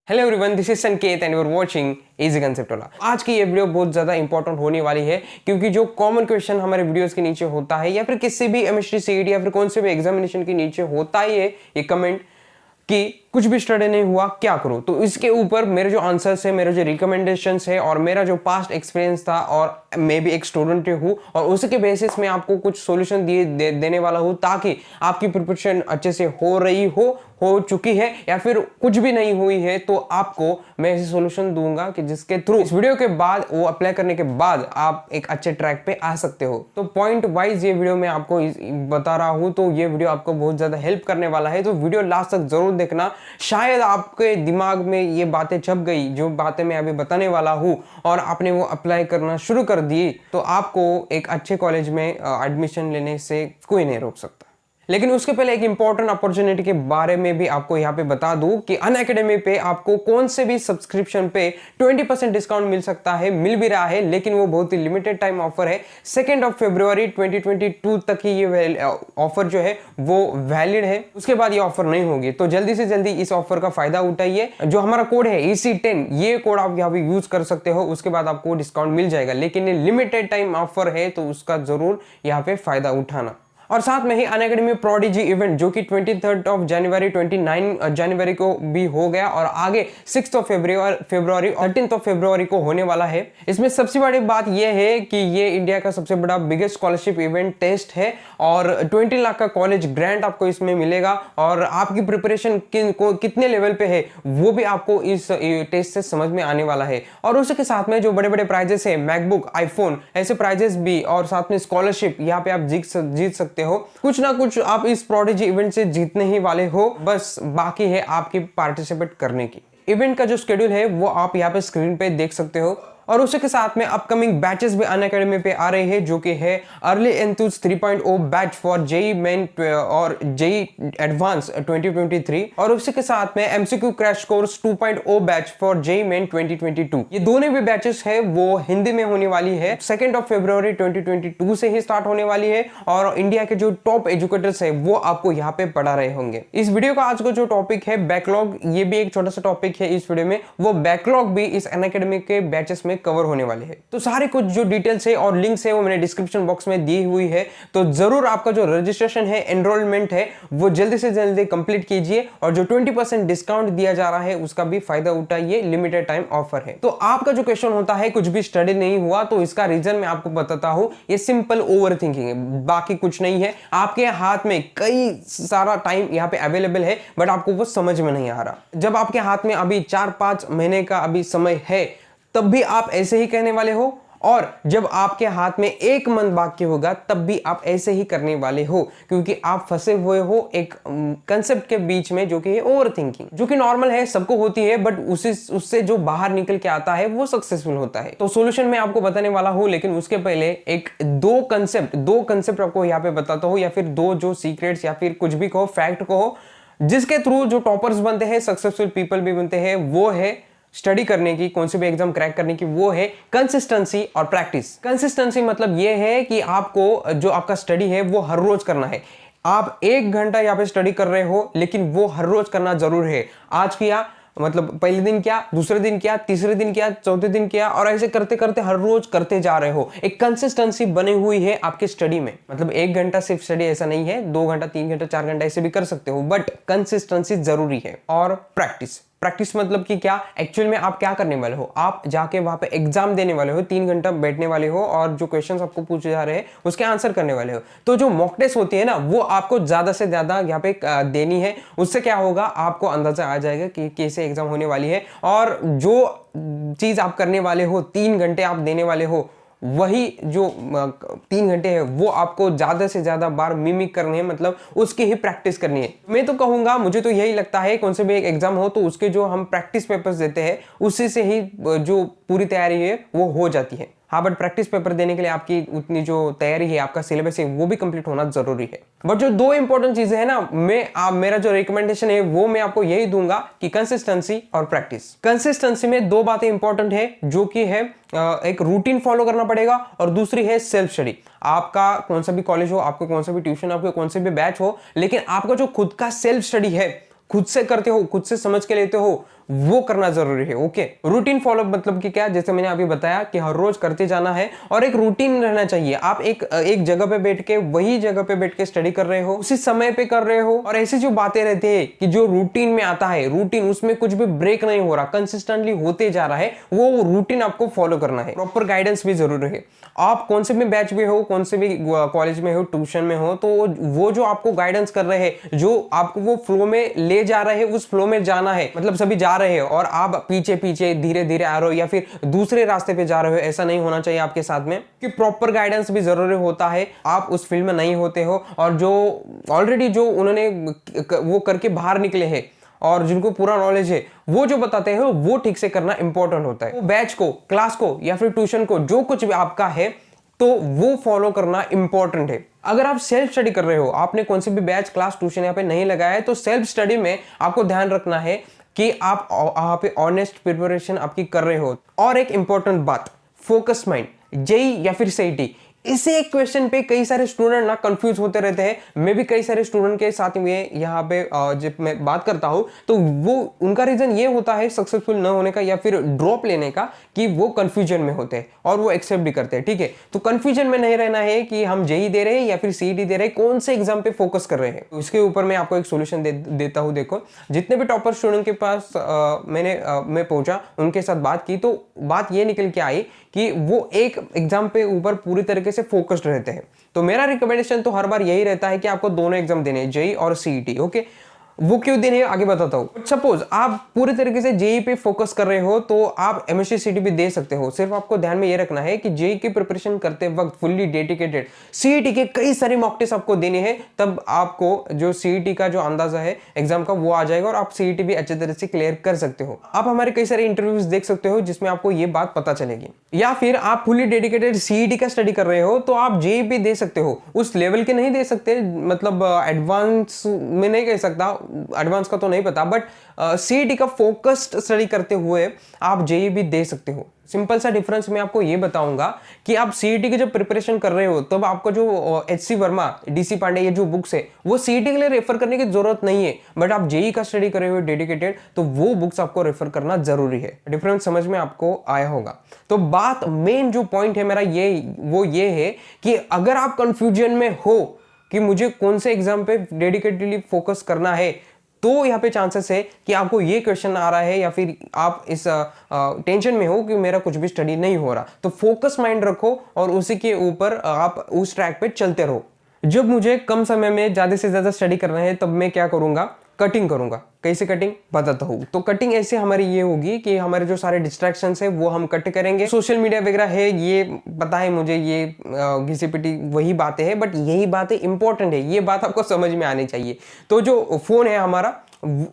Hello everyone, this is Sanket and you are watching easy concept वाला। आज की ये वीडियो बहुत ज़्यादा इंपॉर्टेंट होने वाली है क्योंकि जो कॉमन क्वेश्चन हमारे वीडियोस के नीचे होता है या फिर किसी भी एमएसटी सीईटी या फिर कौन से भी एग्जामिनेशन के नीचे होता ही है ये कमेंट कि कुछ भी स्टडी नहीं हुआ क्या करो। तो इसके ऊपर मेरे जो आंसर्स है, मेरे जो रिकमेंडेशंस है और मेरा जो पास्ट एक्सपीरियंस था और मैं भी एक स्टूडेंट हूँ और उसके बेसिस में आपको कुछ सॉल्यूशन देने वाला हूँ ताकि आपकी प्रिपरेशन अच्छे से हो चुकी है या फिर कुछ भी नहीं हुई है तो आपको मैं ऐसे सॉल्यूशन दूंगा कि जिसके थ्रू इस वीडियो के बाद वो अप्लाई करने के बाद आप एक अच्छे ट्रैक पे आ सकते हो। तो पॉइंट वाइज ये वीडियो मैं आपको बता रहा हूँ, तो ये वीडियो आपको बहुत ज्यादा हेल्प करने वाला है, तो वीडियो लास्ट तक जरूर देखना। शायद आपके दिमाग में ये बातें छप गई जो बातें मैं अभी बताने वाला हूँ और आपने वो अप्लाई करना शुरू कर दी तो आपको एक अच्छे कॉलेज में एडमिशन लेने से कोई नहीं रोक सकता। लेकिन उसके पहले एक इंपॉर्टेंट अपॉर्चुनिटी के बारे में भी आपको यहाँ पे बता दूं कि अनअकैडमी पे आपको कौन से भी सब्सक्रिप्शन पे 20% डिस्काउंट मिल सकता है, मिल भी रहा है, लेकिन वो बहुत ही लिमिटेड टाइम ऑफर है। 2 फरवरी 2022 तक ही ये ऑफर जो है वो वैलिड है, उसके बाद ये ऑफर नहीं होगी। तो जल्दी से जल्दी इस ऑफर का फायदा उठाइए। जो हमारा कोड है EC10, ये कोड आप यहाँ पे यूज कर सकते हो, उसके बाद आपको डिस्काउंट मिल जाएगा। लेकिन ये लिमिटेड टाइम ऑफर है तो उसका जरूर यहाँ पे फायदा उठाना। और साथ में ही अनअकैडमी प्रोडिजी इवेंट जो कि 23 जनवरी 29 जनवरी को भी हो गया और आगे 6 फरवरी 13 फरवरी को होने वाला है। इसमें सबसे बड़ी बात यह है कि ये इंडिया का सबसे बड़ा बिगेस्ट स्कॉलरशिप इवेंट टेस्ट है और 20 लाख का कॉलेज ग्रांट आपको इसमें मिलेगा और आपकी प्रिपरेशन कितने लेवल पे है वो भी आपको इस टेस्ट से समझ में आने वाला है। और उसके साथ में जो बड़े बड़े प्राइजेस है, मैकबुक, आईफोन, ऐसे प्राइजेस भी और साथ में स्कॉलरशिप यहाँ पे आप जीत सकते हो। कुछ ना कुछ आप इस प्रोडिजी इवेंट से जीतने ही वाले हो, बस बाकी है आपकी पार्टिसिपेट करने की। इवेंट का जो शेड्यूल है वो आप यहाँ पे स्क्रीन पे देख सकते हो और उसी के साथ में अपकमिंग बैचेस भी अनअकैडमी पे आ रहे हैं जो कि है early enthuse 3.0 batch for JEE main और जेई एडवांस 2023 और उसी के साथ में MCQ crash course 2.0 batch for JEE main 2022। ये दोनों भी बैचेस है वो हिंदी में होने वाली है। 2 फरवरी 2022 से ही स्टार्ट होने वाली है और इंडिया के जो टॉप एजुकेटर्स है वो आपको यहाँ पे पढ़ा रहे होंगे। इस वीडियो का आज का जो टॉपिक है बैकलॉग, ये भी एक छोटा सा टॉपिक है इस वीडियो में, वो बैकलॉग भी इस अनअकैडमी के बैचेस में कवर होने वाले हैं। तो सारे कुछ जो डिटेल्स है और लिंक्स है वो मैंने डिस्क्रिप्शन बॉक्स में दी हुई है, तो जरूर आपका जो रजिस्ट्रेशन है, एनरोलमेंट है, वो जल्दी से जल्दी कंप्लीट कीजिए और जो 20% डिस्काउंट दिया जा रहा है उसका भी फायदा उठाइए। लिमिटेड टाइम ऑफर है। तो आपका जो क्वेश्चन होता है कुछ भी स्टडी नहीं हुआ, तो इसका रीजन मैं आपको बताता हूं। ये सिंपल ओवर थिंकिंग है, बाकी कुछ नहीं है। आपके हाथ में कई सारा टाइम यहाँ पे अवेलेबल है बट आपको वो समझ में नहीं आ रहा। जब आपके हाथ में अभी 4-5 महीने का अभी समय है तब भी आप ऐसे ही कहने वाले हो और जब आपके हाथ में 1 मंथ बाकी होगा तब भी आप ऐसे ही करने वाले हो क्योंकि आप फंसे हुए हो एक कंसेप्ट के बीच में जो कि है ओवर थिंकिंग, जो कि नॉर्मल है, सबको होती है, बट उससे जो बाहर निकल के आता है वो सक्सेसफुल होता है। तो सॉल्यूशन मैं आपको बताने वाला हूं, लेकिन उसके पहले दो कंसेप्ट आपको यहाँ पे बताता हूँ या फिर दो जो सीक्रेट्स या फिर कुछ भी कहो, फैक्ट कहो, जिसके थ्रू जो टॉपर्स बनते हैं, सक्सेसफुल पीपल भी बनते हैं, वो है स्टडी करने की, कौन से भी एग्जाम क्रैक करने की, वो है कंसिस्टेंसी और प्रैक्टिस। कंसिस्टेंसी मतलब ये है कि आपको जो आपका स्टडी है वो हर रोज करना है। आप 1 घंटा यहाँ पे स्टडी कर रहे हो लेकिन वो हर रोज करना जरूर है। आज किया मतलब पहले दिन किया, दूसरे दिन किया, तीसरे दिन किया, चौथे दिन किया और ऐसे करते करते हर रोज करते जा रहे हो। एक कंसिस्टेंसी बनी हुई है आपके स्टडी में। मतलब 1 घंटा सिर्फ स्टडी ऐसा नहीं है, 2 घंटा, 3 घंटा, 4 घंटा ऐसे भी कर सकते हो, बट कंसिस्टेंसी जरूरी है। और प्रैक्टिस मतलब कि क्या, एक्चुअल में आप क्या करने वाले हो, आप जाके वहां पे एग्जाम देने वाले हो, 3 घंटा बैठने वाले हो और जो क्वेश्चंस आपको पूछे जा रहे हैं उसके आंसर करने वाले हो। तो जो मॉक टेस्ट होती है ना वो आपको ज्यादा से ज्यादा यहाँ पे देनी है। उससे क्या होगा, आपको अंदाजा आ जाएगा कि कैसे एग्जाम होने वाली है और जो चीज आप करने वाले हो, 3 घंटे आप देने वाले हो, वही जो 3 घंटे है वो आपको ज्यादा से ज्यादा बार मिमिक करनी है, मतलब उसकी ही प्रैक्टिस करनी है। मैं तो कहूंगा, मुझे तो यही लगता है, कौन से भी एक एग्जाम हो तो उसके जो हम प्रैक्टिस पेपर्स देते हैं उसी से ही जो पूरी तैयारी है वो हो जाती है। हाँ, बट प्रैक्टिस पेपर देने के लिए आपकी उतनी जो तैयारी है, आपका सिलेबस है, वो भी कंप्लीट होना जरूरी है। बट जो 2 इंपॉर्टेंट चीजें हैं ना, मेरा जो रिकमेंडेशन है वो मैं आपको यही दूंगा कि कंसिस्टेंसी और प्रैक्टिस। कंसिस्टेंसी में 2 बातें इंपॉर्टेंट है जो कि है एक रूटीन फॉलो करना पड़ेगा और दूसरी है सेल्फ स्टडी। आपका कौन सा भी कॉलेज हो, आपको कौन सा भी ट्यूशन, आपको कौन से भी बैच हो, लेकिन आपका जो खुद का सेल्फ स्टडी है, खुद से करते हो, खुद से समझ के लेते हो, वो करना जरूरी है। ओके, रूटीन फॉलो मतलब कि क्या, जैसे मैंने अभी बताया कि हर रोज करते जाना है और एक रूटीन रहना चाहिए। आप एक जगह पे बैठ के, वही जगह पे बैठ के स्टडी कर रहे हो, उसी समय पे कर रहे हो, और ऐसी जो बातें रहती है कि जो रूटीन में आता है, रूटीन उसमें कुछ भी ब्रेक नहीं हो रहा, कंसिस्टेंटली होते जा रहा है, वो रूटीन आपको फॉलो करना है। प्रॉपर गाइडेंस भी जरूरी है। आप कौन से भी बैच में हो, कौन से भी कॉलेज में हो, ट्यूशन में हो, तो वो जो आपको गाइडेंस कर रहे हैं, जो आपको वो फ्लो में ले जा रहे हैं, उस फ्लो में जाना है। मतलब सभी जा रहे हैं और आप पीछे पीछे धीरे धीरे आ रहे हो या फिर दूसरे रास्ते पे जा रहे हो, ऐसा नहीं होना चाहिए आपके साथ में। कि प्रॉपर गाइडेंस भी जरूरी होता है। आप उस फील्ड में नहीं होते हो और जो ऑलरेडी जो उन्होंने वो करके बाहर निकले हैं और जिनको पूरा नॉलेज है, वो जो बताते हैं वो ठीक से करना इंपॉर्टेंट होता है। वो बैच को, क्लास को या फिर ट्यूशन को, जो कुछ भी आपका है, तो वो फॉलो करना इंपॉर्टेंट है। अगर आप सेल्फ स्टडी कर रहे हो, आपने कौन सी भी बैच, क्लास, ट्यूशन यहाँ पे नहीं लगाया है, तो सेल्फ स्टडी में आपको ध्यान रखना है कि आप वहां पे ऑनेस्ट प्रिपरेशन आपकी कर रहे हो। और एक इंपॉर्टेंट बात, फोकस माइंड, जेई या फिर सीईटी, इसे एक क्वेश्चन पे कई सारे स्टूडेंट ना कंफ्यूज होते रहते हैं। मैं भी कई सारे स्टूडेंट के साथ में यहाँ पे जब मैं बात करता हूँ, तो वो उनका रीजन ये होता है सक्सेसफुल न होने का या फिर ड्रॉप लेने का, कि वो कंफ्यूजन में होते हैं और वो एक्सेप्ट भी करते हैं। ठीक है, तो कंफ्यूजन में नहीं रहना है कि हम जेई दे रहे हैं या फिर सीईटी दे रहे हैं, कौन से एग्जाम पे फोकस कर रहे हैं। तो इसके ऊपर मैं आपको एक सोल्यूशन देता हूँ। देखो, जितने भी टॉपर स्टूडेंट के पास मैं पहुंचा, उनके साथ बात की, तो बात ये निकल के आई कि वो एक एग्जाम पे ऊपर पूरी तरीके से फोकस्ड रहते हैं। तो मेरा रिकमेंडेशन तो हर बार यही रहता है कि आपको दोनों एग्जाम देने हैं, जेई और सीईटी। ओके, वो क्यों देने हैं आगे बताता हूं। सपोज आप पूरी तरीके से जेई पे फोकस कर रहे हो, तो आप एमएससी सीईटी भी दे सकते हो। सिर्फ आपको ध्यान में ये रखना है कि जेई की प्रिपरेशन करते वक्त फुल्ली डेडिकेटेड, सीईटी के कई सारे मॉक टेस्ट आपको देने हैं, तब आपको जो सीईटी का जो अंदाजा है एग्जाम का, वो आ जाएगा और आप सीईटी भी अच्छे तरह से क्लियर कर सकते हो। आप हमारे कई सारे इंटरव्यूज देख सकते हो जिसमें आपको ये बात पता चलेगी। या फिर आप फुल्ली डेडिकेटेड सीईटी का स्टडी कर रहे हो, तो आप जेई भी दे सकते हो। उस लेवल के नहीं दे सकते, मतलब एडवांस में नहीं कह सकता, एडवांस का तो नहीं पता, बट सीईटी का फोकस्ड स्टडी करते हुए आप जेई भी दे सकते हो। सिंपल सा डिफरेंस मैं आपको ये बताऊंगा कि आप सीईटी की जब प्रिपरेशन कर रहे हो, तब आपको जो एचसी वर्मा, डीसी पांडे, ये जो बुक्स है, वो सीईटी के लिए रेफर करने की जरूरत नहीं है। बट आप जेई का स्टडी कर रहे हो डेडिकेटेड, तो वो बुक्स आपको रेफर करना जरूरी है। डिफरेंस समझ में आपको आया होगा। तो बात, मेन जो पॉइंट है मेरा ये है कि अगर आप कंफ्यूजन में हो कि मुझे कौन से एग्जाम पे डेडिकेटेडली फोकस करना है, तो यहाँ पे चांसेस है कि आपको ये क्वेश्चन आ रहा है या फिर आप इस टेंशन में हो कि मेरा कुछ भी स्टडी नहीं हो रहा। तो फोकस माइंड रखो और उसी के ऊपर आप उस ट्रैक पे चलते रहो। जब मुझे कम समय में ज्यादा से ज्यादा स्टडी करना है, तब मैं क्या करूंगा, कटिंग करूंगा। कैसे कटिंग बताता हूँ। तो कटिंग ऐसे हमारी ये होगी कि हमारे जो सारे डिस्ट्रैक्शंस है वो हम कट करेंगे। सोशल मीडिया वगैरह है, ये पता है मुझे, ये घिसी पिटी वही बातें हैं, बट यही बातें इंपॉर्टेंट है, ये बात आपको समझ में आनी चाहिए। तो जो फोन है हमारा,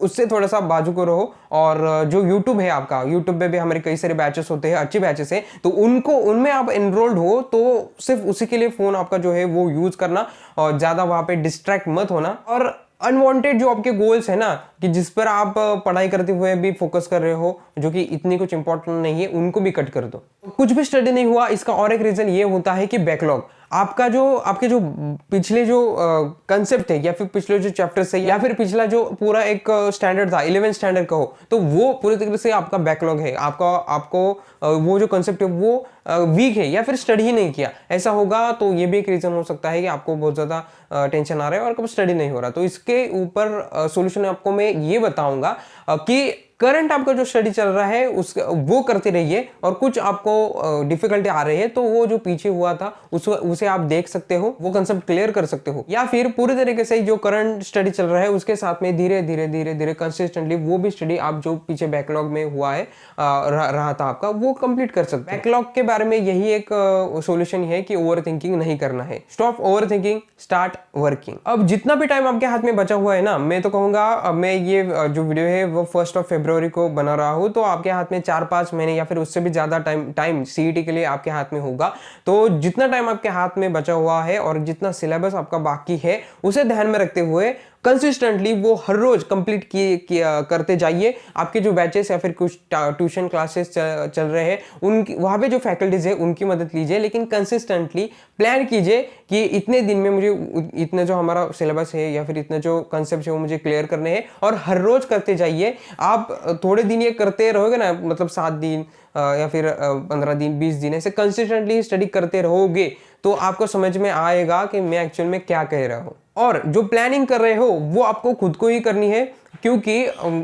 उससे थोड़ा सा बाजू को रहो। और जो YouTube है आपका, YouTube पे भी हमारे कई सारे बैचेस होते हैं, अच्छे बैचेस हैं, तो उनमें आप एनरोल्ड हो, तो सिर्फ उसी के लिए फोन आपका जो है वो यूज करना और ज्यादा वहां पे डिस्ट्रैक्ट मत होना। और अनवांटेड जो आपके गोल्स है ना, कि जिस पर आप पढ़ाई करते हुए भी फोकस कर रहे हो, जो कि इतनी कुछ इंपॉर्टेंट नहीं है, उनको भी कट कर दो। कुछ भी स्टडी नहीं हुआ, इसका और एक रीजन ये होता है कि बैकलॉग। आपके जो पिछले जो कंसेप्ट है या फिर पिछले जो चैप्टर्स है या फिर पिछला जो पूरा एक स्टैंडर्ड था, 11th स्टैंडर्ड का हो, तो वो पूरी तरीके से आपका बैकलॉग है। आपको वो जो कंसेप्ट है वो वीक है या फिर स्टडी ही नहीं किया, ऐसा होगा। तो ये भी एक रीजन हो सकता है कि आपको बहुत ज्यादा टेंशन आ रहा है और कब स्टडी नहीं हो रहा। तो इसके ऊपर सोल्यूशन आपको मैं ये बताऊंगा कि करंट आपका जो स्टडी चल रहा है वो करते रहिए, और कुछ आपको डिफिकल्टी आ रही है तो वो जो पीछे हुआ था उसे आप देख सकते हो, वो कंसेप्ट क्लियर कर सकते हो। या फिर पूरी तरीके से जो करंट स्टडी चल रहा है उसके साथ में धीरे धीरे कंसिस्टेंटली वो भी स्टडी आप जो पीछे बैकलॉग में हुआ है रहा था आपका, वो कंप्लीट कर सकते हैं। बैकलॉग के बारे में यही एक सोल्यूशन है कि ओवर थिंकिंग नहीं करना है। Stop over thinking, start working. अब जितना भी टाइम आपके हाथ में बचा हुआ है ना, मैं तो कहूंगा, मैं ये जो वीडियो है वो 1 फरवरी को बना रहा हूं, तो आपके हाथ में 4-5 महीने या फिर उससे भी ज्यादा टाइम सीईटी के लिए आपके हाथ में होगा। तो जितना टाइम आपके हाथ में बचा हुआ है और जितना सिलेबस आपका बाकी है, उसे ध्यान में रखते हुए कंसिस्टेंटली वो हर रोज कंप्लीट करते जाइए। आपके जो बैचेस या फिर कुछ ट्यूशन क्लासेस चल रहे हैं उनकी वहाँ पे जो फैकल्टीज है उनकी मदद लीजिए, लेकिन कंसिस्टेंटली प्लान कीजिए कि इतने दिन में मुझे इतना जो हमारा सिलेबस है या फिर इतने जो कंसेप्ट है वो मुझे क्लियर करने हैं, और हर रोज करते जाइए। आप थोड़े दिन ये करते रहोगे ना, मतलब 7 दिन या फिर 15 दिन 20 दिन ऐसे कंसिस्टेंटली स्टडी करते रहोगे तो आपको समझ में आएगा कि मैं एक्चुअल में क्या कह रहा हूँ। और जो प्लानिंग कर रहे हो वो आपको खुद को ही करनी है, क्योंकि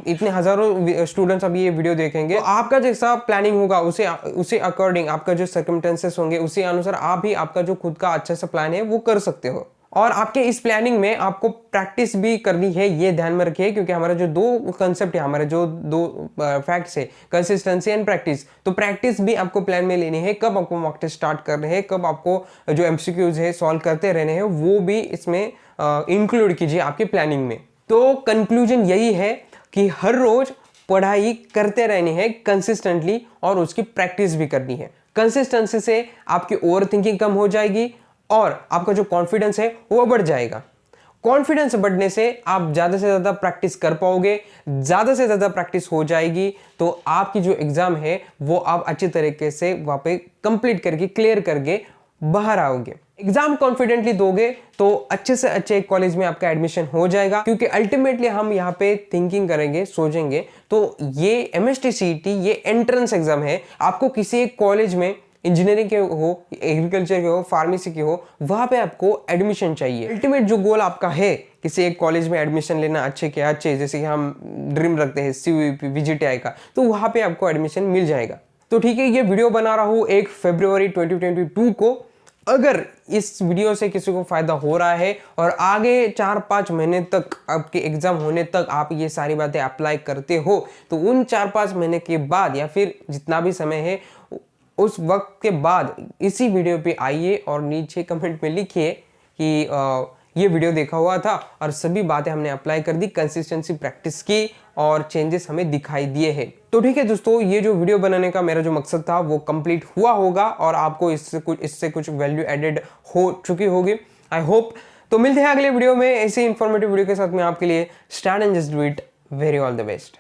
इतने हजारों स्टूडेंट्स अभी ये वीडियो देखेंगे, तो आपका जैसा प्लानिंग होगा उसे अकॉर्डिंग आपका जो सर्कमस्टेंसेस होंगे उसी अनुसार आप ही आपका जो खुद का अच्छा सा प्लान है वो कर सकते हो। और आपके इस प्लानिंग में आपको प्रैक्टिस भी करनी है, ये ध्यान में रखिए, क्योंकि हमारा जो 2 कंसेप्ट है, हमारे जो 2 फैक्ट्स है, कंसिस्टेंसी एंड प्रैक्टिस, तो प्रैक्टिस भी आपको प्लान में लेनी है। कब आपको मॉक टेस्ट स्टार्ट करने हैं, कब आपको जो एमसीक्यूज है सॉल्व करते रहने हैं, वो भी इसमें इंक्लूड कीजिए आपकी प्लानिंग में। तो कंक्लूजन यही है कि हर रोज पढ़ाई करते रहनी है कंसिस्टेंटली और उसकी प्रैक्टिस भी करनी है। कंसिस्टेंसी से आपकी ओवर थिंकिंग कम हो जाएगी और आपका जो कॉन्फिडेंस है वो बढ़ जाएगा। कॉन्फिडेंस बढ़ने से आप ज़्यादा से ज़्यादा प्रैक्टिस कर पाओगे, ज़्यादा से ज़्यादा प्रैक्टिस हो जाएगी तो आपकी जो एग्ज़ाम है वो आप अच्छी तरीके से वहाँ पे कंप्लीट करके क्लियर करके बाहर आओगे। एग्जाम कॉन्फिडेंटली दोगे तो अच्छे से अच्छे कॉलेज में आपका एडमिशन हो जाएगा, क्योंकि अल्टीमेटली हम यहाँ पे थिंकिंग करेंगे, सोचेंगे तो ये एमएसटी सीईटी ये एंट्रेंस एग्जाम है। आपको किसी एक कॉलेज में इंजीनियरिंग के हो, एग्रीकल्चर के हो, फार्मेसी के हो, वहां पे आपको एडमिशन चाहिए। अल्टीमेट जो गोल आपका है किसी एक कॉलेज में एडमिशन लेना अच्छे के अच्छे, जैसे कि हम ड्रीम रखते हैं सीयूईपी वीजीटीआई का, तो वहां पे आपको एडमिशन मिल जाएगा। तो ठीक है, ये वीडियो बना रहा हूँ 1 फरवरी 2022 को। अगर इस वीडियो से किसी को फायदा हो रहा है और आगे 4-5 महीने तक आपके एग्जाम होने तक आप ये सारी बातें अप्लाई करते हो, तो उन 4-5 महीने के बाद या फिर जितना भी समय है उस वक्त के बाद इसी वीडियो पे आइए और नीचे कमेंट में लिखिए कि ये वीडियो देखा हुआ था और सभी बातें हमने अप्लाई कर दी, कंसिस्टेंसी प्रैक्टिस की और चेंजेस हमें दिखाई दिए हैं। तो ठीक है दोस्तों, ये जो वीडियो बनाने का मेरा जो मकसद था वो कंप्लीट हुआ होगा और आपको इससे कुछ वैल्यू एडेड हो चुकी होगी, आई होप। तो मिलते हैं अगले वीडियो में ऐसे इंफॉर्मेटिव वीडियो के साथ में आपके लिए। Start and just do it. Very all the best.